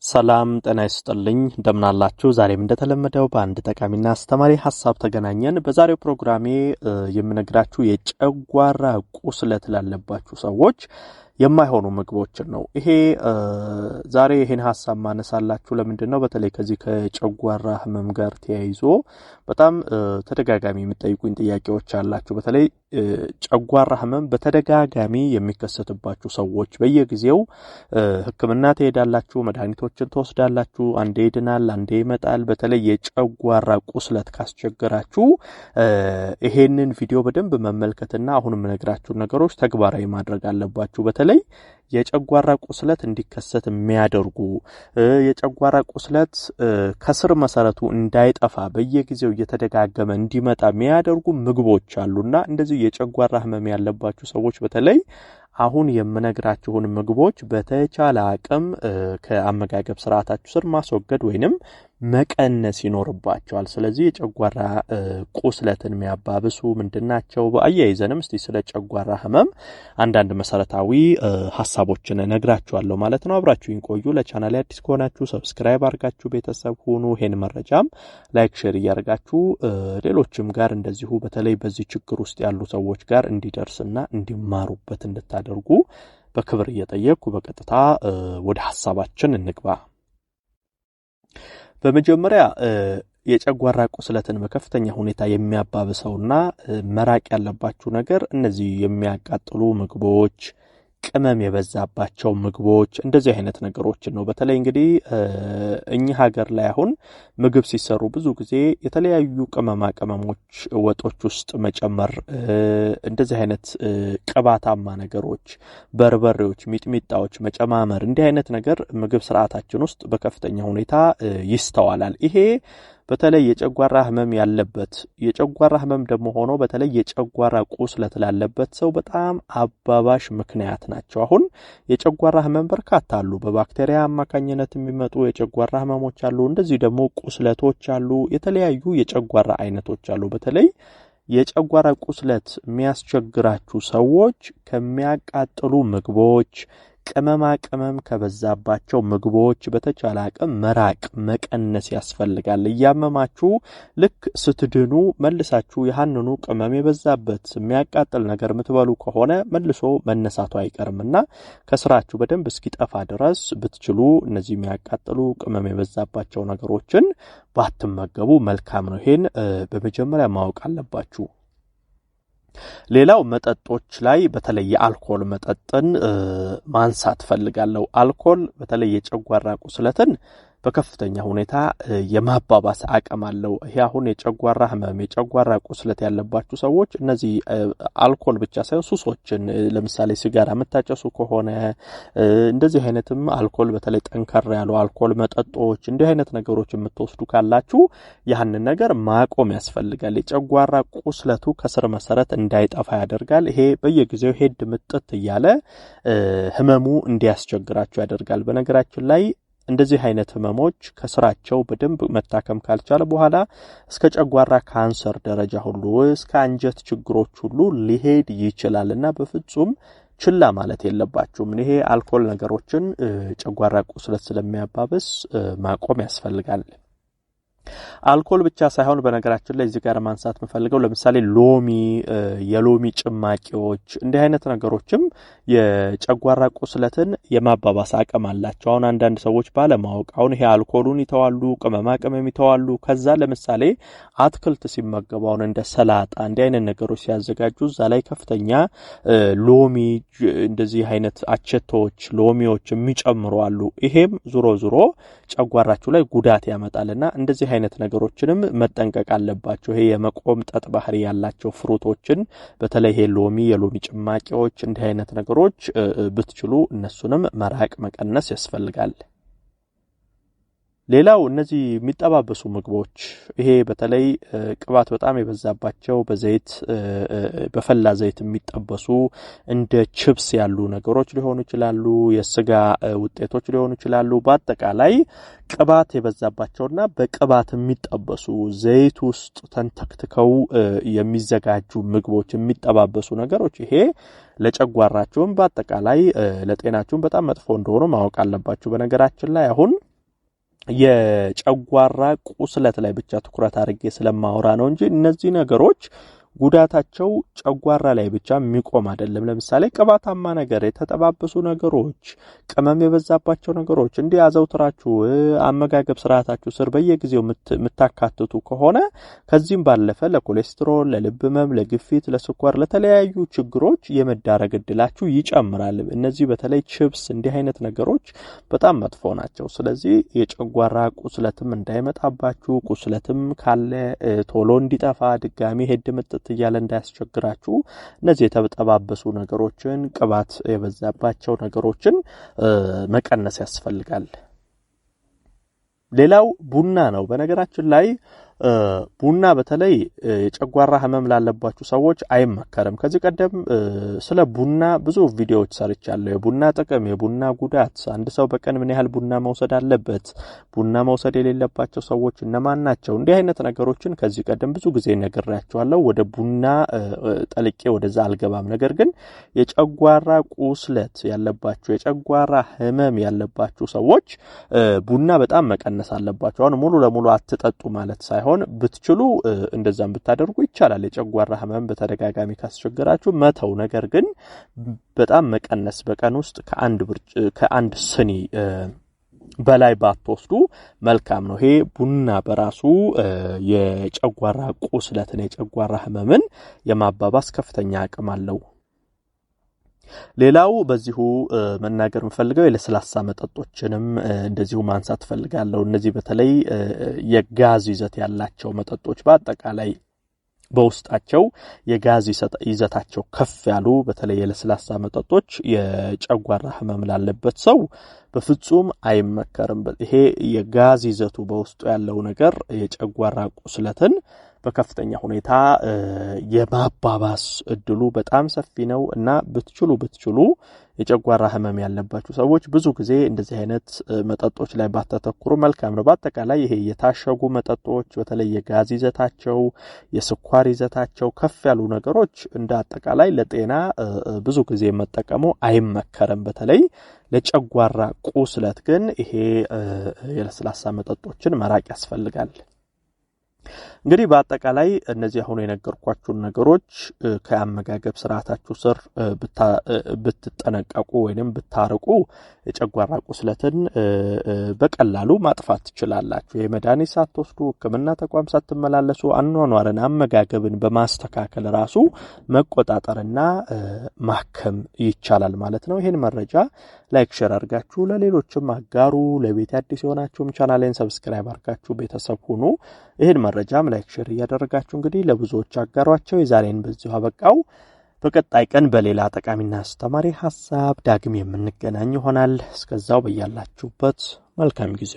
ሰላም ጤና ይስጥልኝ እንደምናላችሁ ዛሬም እንደተለመደው በአንድ ጠቃሚና አስተማሪ ሐሳብ ተገናኘን። በዛሬው ፕሮግራሜ የምነግራችሁ የጨጓራ ቁስለት ላለባችሁ ሰዎች የማይሆኑ ምግቦችን ነው። ይሄ ዛሬ ይሄን ሐሳብ ማነሳላችሁ ለምንድነው በተለይ ከዚህ ከጨጓራ ህመም ጋር ተያይዞ በጣም ተደጋጋሚ የሚጠይቁኝ ጥያቄዎች አላችሁ። በተለይ ጨጓራ ህመም በተደጋጋሚ የሚከሰትባችሁ ሰዎች በየጊዜው ህክምና ትሄዳላችሁ፣ መድኃኒቶችን ትወስዳላችሁ፣ አንዴ ይድናል አንዴ ይመጣል። በተለይ የጨጓራ ቁስለት ካስቸገራችሁ ይሄንን ቪዲዮ በደንብ መመልከትና አሁን የምነግራችሁ ነገሮች ተግባራዊ ማድረግ አለባችሁ። በተለይ የጨጓራ ቁስለት እንዲከሰት የሚያደርጉ የጨጓራ ቁስለት ከስር መሰረቱ እንዳይጠፋ በየጊዜው እየተደጋገመ እንዲመጣ የሚያደርጉ ምግቦች አሉና እንደዚህ የጨጓራ ህመም ያለባችሁ ሰዎች በተለይ አሁን የምነግራችሁን ምግቦች በተቻለ አቅም ከአመጋገብ ስርዓታችሁ ስር ማስወገድ ወይንም መቀነስ ይኖርባቸዋል። ስለዚህ የጨጓራ ቁስለትን የሚያባብሱ ምንድናቸው? በአያይዘንም እስቲ ስለ ጨጓራ ህመም አንዳንድ መሰረታዊ ሐሳቦችን እነግራችኋለሁ ማለት ነው። አብራችሁኝ ቆዩ። ለቻናሌ አዲስ ከሆናችሁ ሰብስክራይብ አድርጋችሁ ቤተሰብ ሁኑ። ይሄን መረጃም ላይክ ሼር እያደረጋችሁ ሌሎችም ጋር እንደዚሁ በተለይ በዚህ ችግር ውስጥ ያሉ ሰዎች ጋር እንዲደርስና እንዲማሩበት እንድታደርጉ በክብር እየጠየቅኩ በቀጥታ ወደ ሐሳባችን እንግባ። በመጀመሪያ የጨጓራ ቁስለትን በከፍተኛ ሁኔታ የሚያባብሰውና መራቅ ያለባችሁ ነገር እነዚህ የሚያቃጥሉ ምግቦች፣ ቅመም የበዛባቸው ምግቦች እንደዚህ አይነት ነገሮች ነው። በተለይ እንግዲህ እኛ ሀገር ላይ አሁን ምግብ ሲሰሩ ብዙ ጊዜ የተለያዩ ቅመሞች ወጦች ውስጥ መጨመር፣ እንደዚህ አይነት ቅባታማ ነገሮች፣ በርበሬዎች፣ ሚጥሚጣዎች መጨማመር እንዲህ አይነት ነገር ምግብ ስርዓታችን ውስጥ በከፍተኛ ሁኔታ ይስተዋላል። ይሄ በተለይ የጨጓራ ህመም ያለበት የጨጓራ ህመም ደግሞ ሆኖ በተለይ የጨጓራ ቁስለት ላለበት ሰው በጣም አባባሽ ምክንያት ናቸው። አሁን የጨጓራ ህመም በርካታ አሉ። በባክቴሪያ አማካኝነት የሚመጡ የጨጓራ ህመሞች አሉ። እንደዚህ ደግሞ ቁስለቶች አሉ። የተለያዩ የጨጓራ አይነቶች አሉ። በተለይ የጨጓራ ቁስለት የሚያስቸግራችሁ ሰዎች ከሚያቃጥሉ ምግቦች፣ ቅመም ከበዛባቸው ምግቦች በተቻለ አቅም መራቅ መቀነስ ያስፈልጋል። እያመማችሁ ልክ ስትድኑ መልሳችሁ ያንኑ ቅመም የበዛበት የሚያቃጥል ነገር ምትበሉ ከሆነ መልሶ መነሳቱ አይቀርምና ከስራችሁ በደንብ እስኪጠፋ ድረስ ብትችሉ እነዚህ የሚያቃጥሉ ቅመም የበዛባቸው ነገሮችን ባትመገቡ መልካም ነው። ይሄን በመጀመሪያ ማወቅ አለባችሁ። ሌላው መጠጦች ላይ በተለይ የአልኮል መጠጥን ማንሳት ፈልጋለሁ። አልኮል በተለይ የጨጓራ ቁስለትን በከፍተኛ ሁኔታ የማባባስ አቅም አለው። ይሄ አሁን የጨጓራ ህመም የጨጓራ ቁስለት ያለባችሁ ሰዎች እነዚህ አልኮል ብቻ ሳይሆን ሱሶችን ለምሳሌ ሲጋራ የምታጨሱ ከሆነ እንደዚህ አይነትም አልኮል በተለይ ጠንከር ያሉ አልኮል መጠጦች እንዲህ አይነት ነገሮች የምትወስዱ ካላችሁ ያንን ነገር ማቆም ያስፈልጋል። የጨጓራ ቁስለቱ ከስር መሰረት እንዳይጠፋ ያደርጋል። ይሄ በየጊዜው ሄድ ምጥት እያለ ህመሙ እንዲያስቸግራችሁ ያደርጋል። በነገራችን ላይ እንደዚህ አይነት ህመሞች ከስራቸው በደንብ መታከም ካልቻለ በኋላ እስከ ጨጓራ ካንሰር ደረጃ ሁሉ እስከ አንጀት ችግሮች ሁሉ ሊሄድ ይችላልና በፍጹም ችላ ማለት የለባችሁም። ይሄ አልኮል ነገሮችን ጨጓራ ቁስለት ስለሚያባብስ ማቆም ያስፈልጋል። አልኮል ብቻ ሳይሆን በነገራችን ላይ እዚህ ጋር ማንሳት መፈልገው ለምሳሌ ሎሚ፣ የሎሚ ጭማቂዎች እንዲህ አይነት ነገሮችም የጨጓራ ቁስለትን የማባባስ አቅም አላቸው። አሁን አንዳንድ ሰዎች ባለማወቅ አሁን ይሄ አልኮሉን ይተዋሉ፣ ቅመም ይተዋሉ። ከዛ ለምሳሌ አትክልት ሲመገቡ አሁን እንደ ሰላጣ እንዲህ አይነት ነገሮች ሲያዘጋጁ እዛ ላይ ከፍተኛ ሎሚ እንደዚህ አይነት አቸቶች ሎሚዎች የሚጨምሩ አሉ። ይሄም ዙሮ ጨጓራችሁ ላይ ጉዳት ያመጣልና እንደዚህ አይነት ነገሮችንም መጠንቀቅ አለባችሁ። ይሄ የመቆምጠጥ ባህሪ ያላቸው ፍሩቶችን በተለይ ይሄ ሎሚ፣ የሎሚ ጭማቂዎች እንዲህ አይነት ነገሮች ብትችሉ እነሱንም መራቅ መቀነስ ያስፈልጋል። ሌላው እነዚህ የሚጠባበሱ ምግቦች ይሄ በተለይ ቅባት በጣም የበዛባቸው በዘይት በፈላ ዘይት የሚጠበሱ እንደ ቺፕስ ያሉ ነገሮች ሊሆኑ ይችላሉ፣ የስጋ ውጤቶች ሊሆኑ ይችላሉ። በአጠቃላይ ቅባት የበዛባቸውና በቅባት የሚጠበሱ ዘይት ውስጥ ተንተክተው የሚዘጋጁ ምግቦች የሚጠባበሱ ነገሮች ይሄ ለጨጓራችሁም በአጠቃላይ ለጤናችሁም በጣም መጥፎ እንደሆነ ማወቅ አለባችሁ። በነገራችን ላይ አሁን የጨጓራ ቁስለት ላይ ብቻ ትኩረት አድርጌ ስለማወራ ነው እንጂ እነዚህ ነገሮች ጉዳታቸው ጨጓራ ላይ ብቻ የሚቆም አይደለም። ለምሳሌ ቅባታማ ነገር፣ የተጠባበሱ ነገሮች፣ ቅመም የበዛባቸው ነገሮች እንዲህ አዘውትራችሁ አመጋገብ ስርዓታችሁ ስር በየጊዜው የምታካትቱ ከሆነ ከዚህም ባለፈ ለኮሌስትሮል፣ ለልብ ህመም፣ ለግፊት፣ ለስኳር፣ ለተለያዩ ችግሮች የመዳረግ እድላችሁ ይጨምራል። እነዚህ በተለይ ቺፕስ እንዲህ አይነት ነገሮች በጣም መጥፎ ናቸው። ስለዚህ የጨጓራ ቁስለትም እንዳይመጣባችሁ፣ ቁስለትም ካለ ቶሎ እንዲጠፋ ድጋሚ ሄድ መጥቶ እያለ እንዳያስቸግራችሁ እነዚህ የተጠባበሱ ነገሮችን ቅባት የበዛባቸው ነገሮችን መቀነስ ያስፈልጋል። ሌላው ቡና ነው። በነገራችን ላይ ቡና በተለይ የጨጓራ ህመም ላለባችሁ ሰዎች አይመከርም። ከዚህ ቀደም ስለ ቡና ብዙ ቪዲዮዎች ሰርቻለሁ። የቡና ጥቅም፣ የቡና ጉዳት፣ አንድ ሰው በቀን ምን ያህል ቡና መውሰድ አለበት፣ ቡና መውሰድ የሌለባቸው ሰዎች እነማን ናቸው፣ እንዲህ አይነት ነገሮችን ከዚህ ቀደም ብዙ ጊዜ ነግሬያችኋለሁ። ወደ ቡና ጠልቄ ወደዛ አልገባም። ነገር ግን የጨጓራ ቁስለት ያለባችሁ፣ የጨጓራ ህመም ያለባችሁ ሰዎች ቡና በጣም መቀነስ አለባችሁ። አሁን ሙሉ ለሙሉ አትጠጡ ማለት ሳይሆን ብትችሉ እንደዛም ብታደርጉ ይቻላል። የጨጓራ ህመም በተደጋጋሚ ካስቸገራችሁ መተው፣ ነገር ግን በጣም መቀነስ፣ በቀን ውስጥ ከአንድ ስኒ በላይ ባትወስዱ መልካም ነው። ይሄ ቡና በራሱ የጨጓራ ቁስለትን፣ የጨጓራ ህመምን የማባባስ ከፍተኛ አቅም አለው። ሌላው በዚሁ መናገር የምፈልገው የለስላሳ መጠጦችንም እንደዚሁ ማንሳት ፈልጋለሁ። እነዚህ በተለይ የጋዝ ይዘት ያላቸው መጠጦች በአጠቃላይ በውስጣቸው የጋዝ ይዘታቸው ከፍ ያሉ በተለይ የለስላሳ መጠጦች የጨጓራ ህመም ላለበት ሰው በፍጹም አይመከርም። ይሄ የጋዝ ይዘቱ በውስጡ ያለው ነገር የጨጓራ ቁስለትን በከፍተኛ ሁኔታ የማባባስ እድሉ በጣም ሰፊ ነው እና ብትችሉ የጨጓራ ህመም ያለባችሁ ሰዎች ብዙ ጊዜ እንደዚህ አይነት መጠጦች ላይ ባተተኩሩ መልካም ነው። በአጠቃላይ ይሄ የታሸጉ መጠጦች በተለይ የጋዝ ይዘታቸው፣ የስኳር ይዘታቸው ከፍ ያሉ ነገሮች እንደ አጠቃላይ ለጤና ብዙ ጊዜ መጠቀሙ አይመከርም። በተለይ ለጨጓራ ቁስለት ግን ይሄ የለስላሳ መጠጦችን መራቅ ያስፈልጋል። እንግዲህ በአጠቃላይ እነዚህ አሁን የነገርኳችሁን ነገሮች ከአመጋገብ ስርዓታችሁ ስር ብትጠነቀቁ ወይንም ብታርቁ የጨጓራ ቁስለትን በቀላሉ ማጥፋት ትችላላችሁ። የመድኃኒት ሳትወስዱ፣ ሕክምና ተቋም ሳትመላለሱ አኗኗርን፣ አመጋገብን በማስተካከል ራሱ መቆጣጠርና ማከም ይቻላል ማለት ነው። ይሄን መረጃ ላይክ ሼር አድርጋችሁ ለሌሎችም አጋሩ። ለቤት አዲስ የሆናችሁም ቻናሌን ሰብስክራይብ አድርጋችሁ ቤተሰብ ሁኑ። ይሄን መረጃም ላይክ ሼር እያደረጋችሁ እንግዲህ ለብዙዎች አጋሯቸው። የዛሬን በዚሁ አበቃው። በቀጣይ ቀን በሌላ ጠቃሚና አስተማሪ ሐሳብ ዳግም የምንገናኝ ይሆናል። እስከዛው በያላችሁበት መልካም ጊዜ